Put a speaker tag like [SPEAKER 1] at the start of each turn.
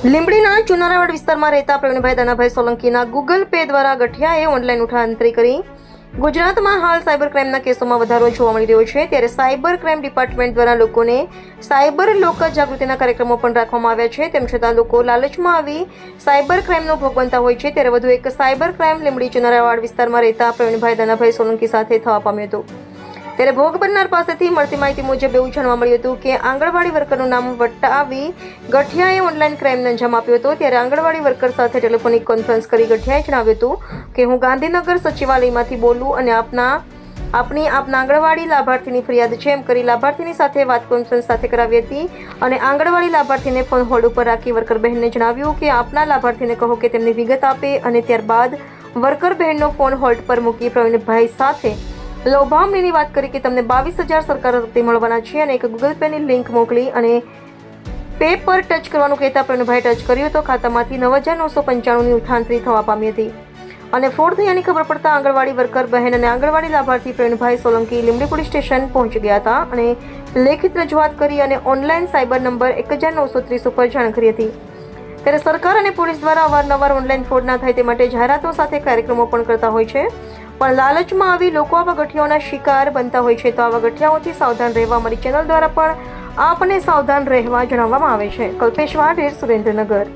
[SPEAKER 1] લીંબડીના ચુનારાવાડ વિસ્તારમાં રહેતા પ્રવીણભાઈ દાનાભાઈ સોલંકીના ગૂગલ પે દ્વારા ગઠિયાએ ઓનલાઈન ઉઠાંતરી કરી ગુજરાતમાં હાલ સાયબર ક્રાઇમના કેસોમાં વધારો જોવા મળી રહ્યો છે, ત્યારે સાયબર ક્રાઇમ ડિપાર્ટમેન્ટ દ્વારા લોકોને સાયબર લોક જાગૃતિના કાર્યક્રમો પણ રાખવામાં આવ્યા છે. તેમ છતાં લોકો લાલચમાં આવી સાયબર ક્રાઇમનો ભોગ બનતા હોય છે, ત્યારે વધુ એક સાયબર ક્રાઇમ લીંબડી ચુનારાવાડ વિસ્તારમાં રહેતા પ્રવીણભાઈ દાનાભાઈ સોલંકી સાથે થવા પામ્યો હતો. ત્યારે ભોગ બનનાર પાસેથી મળતી માહિતી મુજબ એવું જાણવા મળ્યું હતું કે આંગણવાડી વર્કરનું નામ વટાવી ગઠિયાએ ઓનલાઈન ક્રાઇમને અંજામ આપ્યો હતો. ત્યારે આંગણવાડી વર્કર સાથે ટેલિફોનિક કોન્ફરન્સ કરી ગઠિયાએ જણાવ્યું હતું કે હું ગાંધીનગર સચિવાલયમાંથી બોલું અને આપના આંગણવાડી લાભાર્થીની ફરિયાદ છે એમ કરી લાભાર્થીની સાથે વાત કોન્ફરન્સ સાથે કરાવી હતી અને આંગણવાડી લાભાર્થીને ફોન હોલ્ડ ઉપર રાખી વર્કર બહેનને જણાવ્યું કે આપના લાભાર્થીને કહો કે તેમની વિગત આપે અને ત્યારબાદ વર્કર બહેનનો ફોન હોલ્ડ પર મૂકી પ્રવીણભાઈ સાથે લોભામણીની વાત કરી કે તમને 22,000 સરકાર તરફથી મળવાના છે અને એક ગૂગલ પેની લિંક મોકલી અને પે પર ટચ કરવાનું કહેતા પ્રવીણભાઈ ટચ કર્યું તો ખાતામાંથી 9,995ની ઉઠાંતરી થવા પામી હતી અને ફ્રોડ થયાની ખબર પડતા આંગણવાડી વર્કર બહેન અને આંગણવાડી લાભાર્થી પ્રવીણભાઈ સોલંકી લીંબડી પોલીસ સ્ટેશન પહોંચી ગયા હતા અને લેખિત રજૂઆત કરી અને ઓનલાઈન સાયબર નંબર 1930 ઉપર જાણ કરી હતી. ત્યારે સરકાર અને પોલીસ દ્વારા અવારનવાર ઓનલાઈન ફ્રોડ ના થાય તે માટે જાહેરાતો સાથે કાર્યક્રમો પણ કરતા હોય છે, પણ લાલચમાં આવી લોકો આવા ગઠિયાઓના શિકાર બનતા હોય છે. તો આવા ગઠિયાઓથી સાવધાન રહેવા અમારી ચેનલ દ્વારા પણ આપને સાવધાન રહેવા જણાવવામાં આવે છે. કલ્પેશ વાઢેર, સુરેન્દ્રનગર.